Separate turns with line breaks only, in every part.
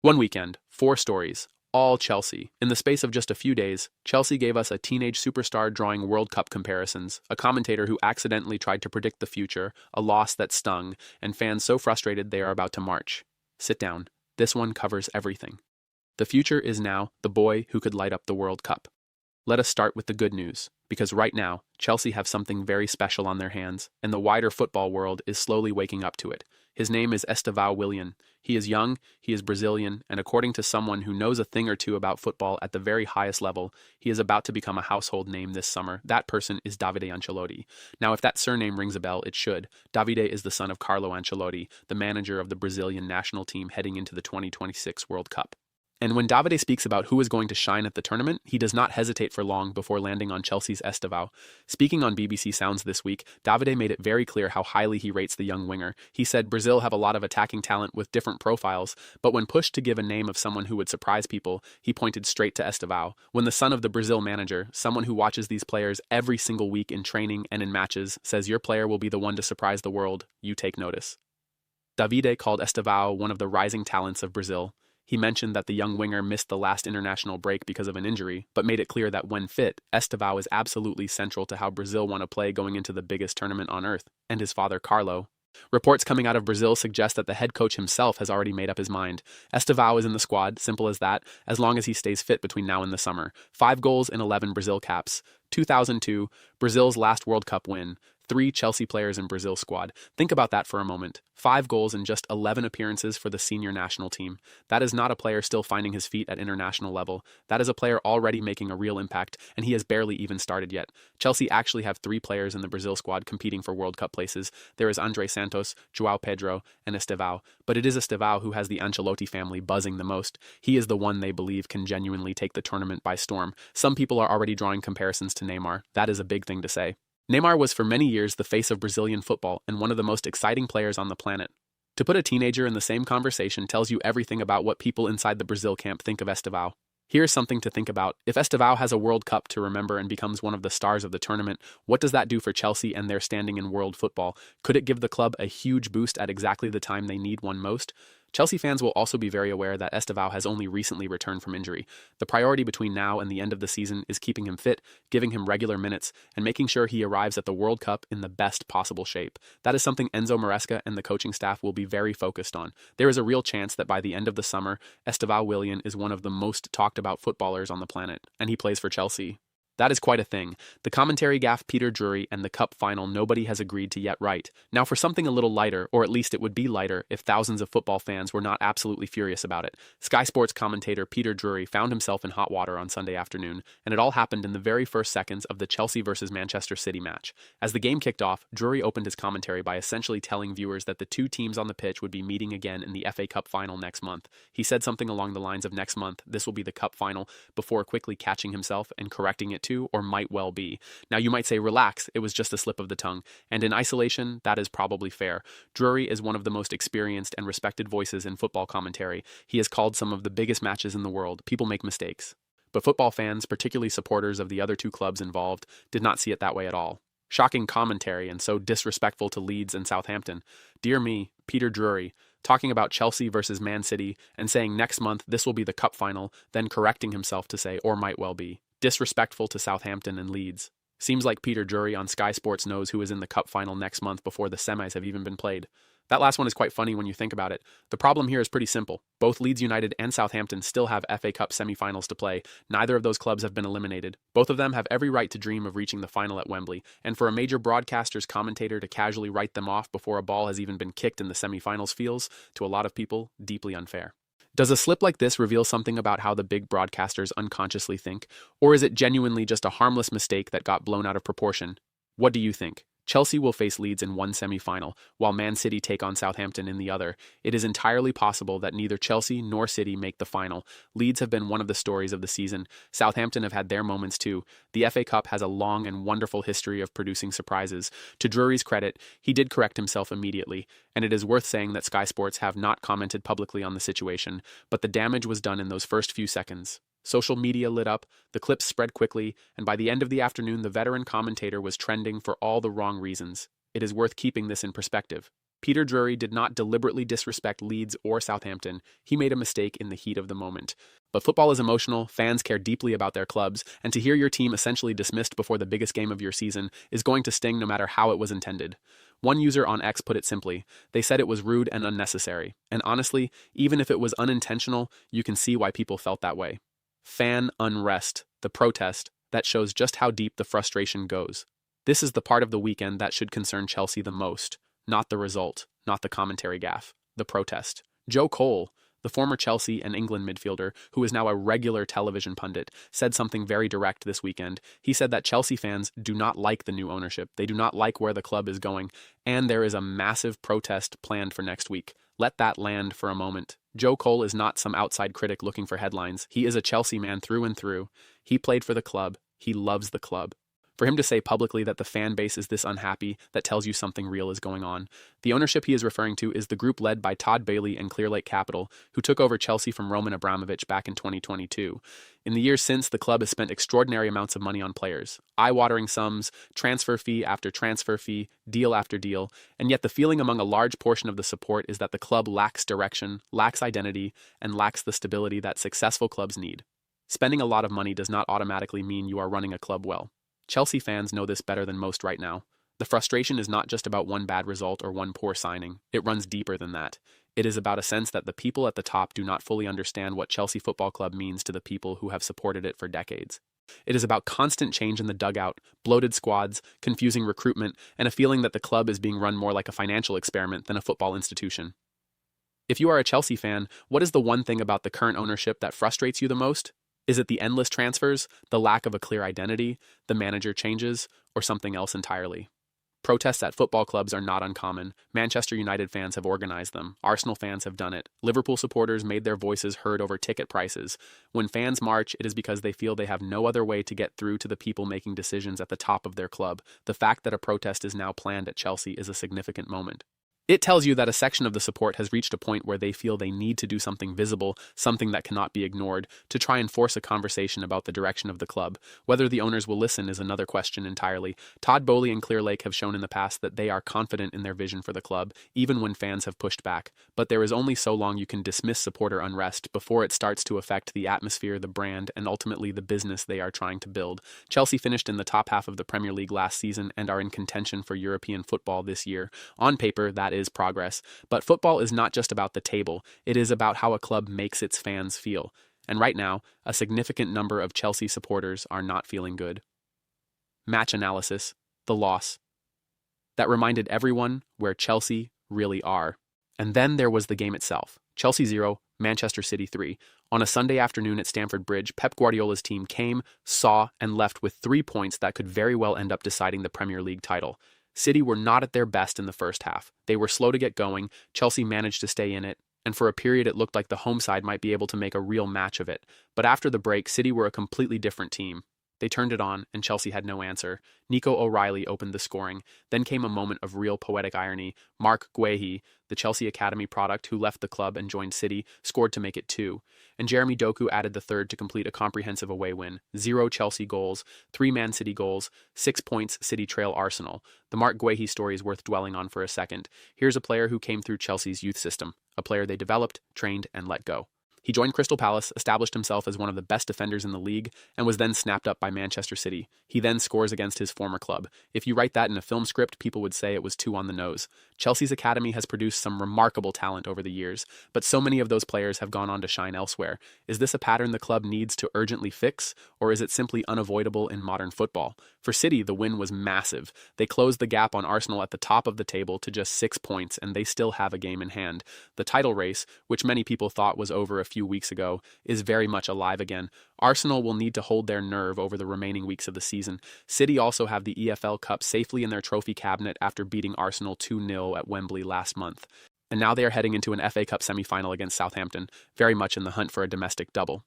One weekend, four stories, all Chelsea. In the space of just a few days, Chelsea gave us a teenage superstar drawing World Cup comparisons, a commentator who accidentally tried to predict the future, a loss that stung, and fans so frustrated they are about to march. Sit down. This one covers everything. The future is now the boy who could light up the World Cup. Let us start with the good news, because right now, Chelsea have something very special on their hands, and the wider football world is slowly waking up to it. His name is Estevao Willian. He is young, he is Brazilian, and according to someone who knows a thing or two about football at the very highest level, he is about to become a household name this summer. That person is Davide Ancelotti. Now, if that surname rings a bell, it should. Davide is the son of Carlo Ancelotti, the manager of the Brazilian national team heading into the 2026 World Cup. And when Davide speaks about who is going to shine at the tournament, he does not hesitate for long before landing on Chelsea's Estevao. Speaking on BBC Sounds this week, Davide made it very clear how highly he rates the young winger. He said Brazil have a lot of attacking talent with different profiles, but when pushed to give a name of someone who would surprise people, he pointed straight to Estevao. When the son of the Brazil manager, someone who watches these players every single week in training and in matches, says your player will be the one to surprise the world, you take notice. Davide called Estevao one of the rising talents of Brazil. He mentioned that the young winger missed the last international break because of an injury, but made it clear that when fit, Estevao is absolutely central to how Brazil want to play going into the biggest tournament on earth, and his father Carlo. Reports coming out of Brazil suggest that the head coach himself has already made up his mind. Estevao is in the squad, simple as that, as long as he stays fit between now and the summer. 5 goals in 11 Brazil caps. 2002, Brazil's last World Cup win. 3 Chelsea players in Brazil's squad. Think about that for a moment. 5 goals in just 11 appearances for the senior national team. That is not a player still finding his feet at international level. That is a player already making a real impact, and he has barely even started yet. Chelsea actually have 3 players in the Brazil squad competing for World Cup places. There is Andre Santos, João Pedro, and Estevao. But it is Estevao who has the Ancelotti family buzzing the most. He is the one they believe can genuinely take the tournament by storm. Some people are already drawing comparisons to Neymar. That is a big thing to say. Neymar was for many years the face of Brazilian football and one of the most exciting players on the planet. To put a teenager in the same conversation tells you everything about what people inside the Brazil camp think of Estevao. Here's something to think about. If Estevao has a World Cup to remember and becomes one of the stars of the tournament, what does that do for Chelsea and their standing in world football? Could it give the club a huge boost at exactly the time they need one most? Chelsea fans will also be very aware that Estevao has only recently returned from injury. The priority between now and the end of the season is keeping him fit, giving him regular minutes, and making sure he arrives at the World Cup in the best possible shape. That is something Enzo Maresca and the coaching staff will be very focused on. There is a real chance that by the end of the summer, Estevao Willian is one of the most talked about footballers on the planet, and he plays for Chelsea. That is quite a thing. The commentary gaff Peter Drury and the cup final nobody has agreed to yet write. Now for something a little lighter, or at least it would be lighter if thousands of football fans were not absolutely furious about it. Sky Sports commentator Peter Drury found himself in hot water on Sunday afternoon, and it all happened in the very first seconds of the Chelsea versus Manchester City match. As the game kicked off, Drury opened his commentary by essentially telling viewers that the two teams on the pitch would be meeting again in the FA Cup final next month. He said something along the lines of next month, this will be the cup final, before quickly catching himself and correcting it to, or might well be. Now you might say, relax, it was just a slip of the tongue. And in isolation, that is probably fair. Drury is one of the most experienced and respected voices in football commentary. He has called some of the biggest matches in the world. People make mistakes. But football fans, particularly supporters of the other two clubs involved, did not see it that way at all. Shocking commentary and so disrespectful to Leeds and Southampton. Dear me, Peter Drury, talking about Chelsea versus Man City and saying next month this will be the cup final, then correcting himself to say, or might well be. Disrespectful to Southampton and Leeds. Seems like Peter Drury on Sky Sports knows who is in the cup final next month before the semis have even been played. That last one is quite funny when you think about it. The problem here is pretty simple. Both Leeds United and Southampton still have FA Cup semi-finals to play. Neither of those clubs have been eliminated. Both of them have every right to dream of reaching the final at Wembley, and for a major broadcaster's commentator to casually write them off before a ball has even been kicked in the semi-finals feels, to a lot of people, deeply unfair. Does a slip like this reveal something about how the big broadcasters unconsciously think, or is it genuinely just a harmless mistake that got blown out of proportion? What do you think? Chelsea will face Leeds in one semi-final, while Man City take on Southampton in the other. It is entirely possible that neither Chelsea nor City make the final. Leeds have been one of the stories of the season. Southampton have had their moments too. The FA Cup has a long and wonderful history of producing surprises. To Drury's credit, he did correct himself immediately, and it is worth saying that Sky Sports have not commented publicly on the situation, but the damage was done in those first few seconds. Social media lit up, the clips spread quickly, and by the end of the afternoon the veteran commentator was trending for all the wrong reasons. It is worth keeping this in perspective. Peter Drury did not deliberately disrespect Leeds or Southampton. He made a mistake in the heat of the moment. But football is emotional, fans care deeply about their clubs, and to hear your team essentially dismissed before the biggest game of your season is going to sting no matter how it was intended. One user on X put it simply. They said it was rude and unnecessary. And honestly, even if it was unintentional, you can see why people felt that way. Fan unrest, the protest, that shows just how deep the frustration goes. This is the part of the weekend that should concern Chelsea the most. Not the result, not the commentary gaffe, the protest. Joe Cole, the former Chelsea and England midfielder, who is now a regular television pundit, said something very direct this weekend. He said that Chelsea fans do not like the new ownership, they do not like where the club is going, and there is a massive protest planned for next week. Let that land for a moment. Joe Cole is not some outside critic looking for headlines. He is a Chelsea man through and through. He played for the club. He loves the club. For him to say publicly that the fan base is this unhappy, that tells you something real is going on. The ownership he is referring to is the group led by Todd Bailey and Clearlake Capital, who took over Chelsea from Roman Abramovich back in 2022. In the years since, the club has spent extraordinary amounts of money on players. Eye-watering sums, transfer fee after transfer fee, deal after deal, and yet the feeling among a large portion of the support is that the club lacks direction, lacks identity, and lacks the stability that successful clubs need. Spending a lot of money does not automatically mean you are running a club well. Chelsea fans know this better than most right now. The frustration is not just about one bad result or one poor signing. It runs deeper than that. It is about a sense that the people at the top do not fully understand what Chelsea Football Club means to the people who have supported it for decades. It is about constant change in the dugout, bloated squads, confusing recruitment, and a feeling that the club is being run more like a financial experiment than a football institution. If you are a Chelsea fan, what is the one thing about the current ownership that frustrates you the most? Is it the endless transfers, the lack of a clear identity, the manager changes, or something else entirely? Protests at football clubs are not uncommon. Manchester United fans have organized them. Arsenal fans have done it. Liverpool supporters made their voices heard over ticket prices. When fans march, it is because they feel they have no other way to get through to the people making decisions at the top of their club. The fact that a protest is now planned at Chelsea is a significant moment. It tells you that a section of the support has reached a point where they feel they need to do something visible, something that cannot be ignored, to try and force a conversation about the direction of the club. Whether the owners will listen is another question entirely. Todd Boehly and Clearlake have shown in the past that they are confident in their vision for the club, even when fans have pushed back. But there is only so long you can dismiss supporter unrest before it starts to affect the atmosphere, the brand, and ultimately the business they are trying to build. Chelsea finished in the top half of the Premier League last season and are in contention for European football this year. On paper, that is progress. But football is not just about the table. It is about how a club makes its fans feel. And right now, a significant number of Chelsea supporters are not feeling good. Match analysis, the loss. That reminded everyone where Chelsea really are. And then there was the game itself. Chelsea 0, Manchester City 3. On a Sunday afternoon at Stamford Bridge, Pep Guardiola's team came, saw, and left with 3 points that could very well end up deciding the Premier League title. City were not at their best in the first half. They were slow to get going, Chelsea managed to stay in it, and for a period it looked like the home side might be able to make a real match of it. But after the break, City were a completely different team. They turned it on, and Chelsea had no answer. Nico O'Reilly opened the scoring. Then came a moment of real poetic irony. Mark Guehi, the Chelsea Academy product who left the club and joined City, scored to make it 2. And Jeremy Doku added the third to complete a comprehensive away win. 0 Chelsea goals, 3 Man City goals, 6 points City trail Arsenal. The Mark Guehi story is worth dwelling on for a second. Here's a player who came through Chelsea's youth system, a player they developed, trained, and let go. He joined Crystal Palace, established himself as one of the best defenders in the league, and was then snapped up by Manchester City. He then scores against his former club. If you write that in a film script, people would say it was too on the nose. Chelsea's academy has produced some remarkable talent over the years, but so many of those players have gone on to shine elsewhere. Is this a pattern the club needs to urgently fix, or is it simply unavoidable in modern football? For City, the win was massive. They closed the gap on Arsenal at the top of the table to just 6 points, and they still have a game in hand. The title race, which many people thought was over a few weeks ago, is very much alive again. Arsenal will need to hold their nerve over the remaining weeks of the season. City also have the EFL Cup safely in their trophy cabinet after beating Arsenal 2-0 at Wembley last month. And now they are heading into an FA Cup semi-final against Southampton, very much in the hunt for a domestic double.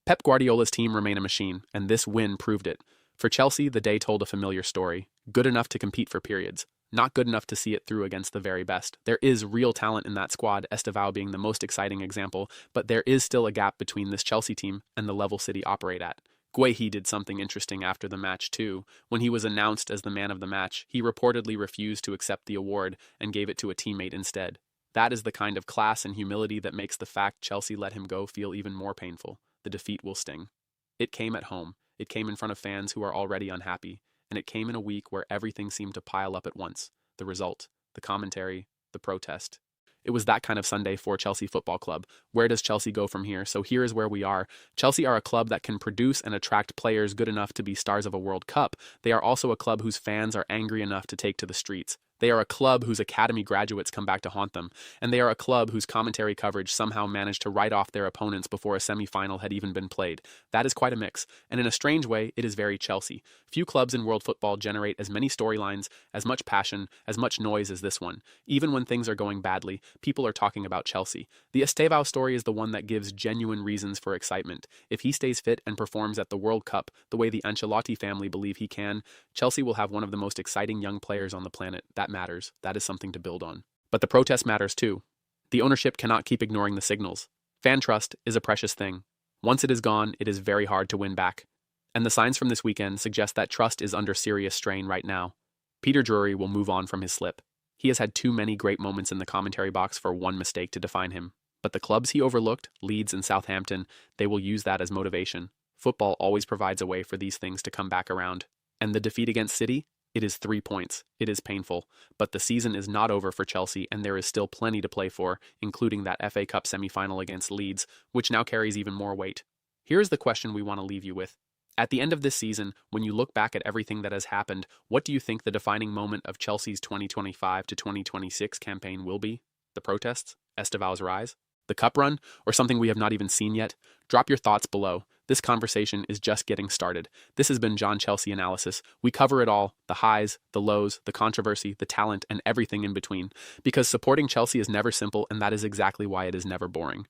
Pep Guardiola's team remain a machine, and this win proved it. For Chelsea, the day told a familiar story. Good enough to compete for periods. Not good enough to see it through against the very best. There is real talent in that squad, Estevao being the most exciting example, but there is still a gap between this Chelsea team and the level City operate at. Guehi did something interesting after the match, too. When he was announced as the man of the match, he reportedly refused to accept the award and gave it to a teammate instead. That is the kind of class and humility that makes the fact Chelsea let him go feel even more painful. The defeat will sting. It came at home. It came in front of fans who are already unhappy. And it came in a week where everything seemed to pile up at once. The result, the commentary, the protest. It was that kind of Sunday for Chelsea Football Club. Where does Chelsea go from here? So here is where we are. Chelsea are a club that can produce and attract players good enough to be stars of a World Cup. They are also a club whose fans are angry enough to take to the streets. They are a club whose academy graduates come back to haunt them. And they are a club whose commentary coverage somehow managed to write off their opponents before a semi-final had even been played. That is quite a mix. And in a strange way, it is very Chelsea. Few clubs in world football generate as many storylines, as much passion, as much noise as this one. Even when things are going badly, people are talking about Chelsea. The Estevao story is the one that gives genuine reasons for excitement. If he stays fit and performs at the World Cup the way the Ancelotti family believe he can, Chelsea will have one of the most exciting young players on the planet. That matters. That is something to build on. But the protest matters too. The ownership cannot keep ignoring the signals. Fan trust is a precious thing. Once it is gone, it is very hard to win back. And the signs from this weekend suggest that trust is under serious strain right now. Peter Drury will move on from his slip. He has had too many great moments in the commentary box for one mistake to define him. But the clubs he overlooked, Leeds and Southampton, they will use that as motivation. Football always provides a way for these things to come back around. And the defeat against City? It is 3 points. It is painful. But the season is not over for Chelsea, and there is still plenty to play for, including that FA Cup semi-final against Leeds, which now carries even more weight. Here is the question we want to leave you with. At the end of this season, when you look back at everything that has happened, what do you think the defining moment of Chelsea's 2025 to 2026 campaign will be? The protests? Estevao's rise? The cup run? Or something we have not even seen yet? Drop your thoughts below. This conversation is just getting started. This has been John Chelsea Analysis. We cover it all, the highs, the lows, the controversy, the talent, and everything in between. Because supporting Chelsea is never simple, and that is exactly why it is never boring.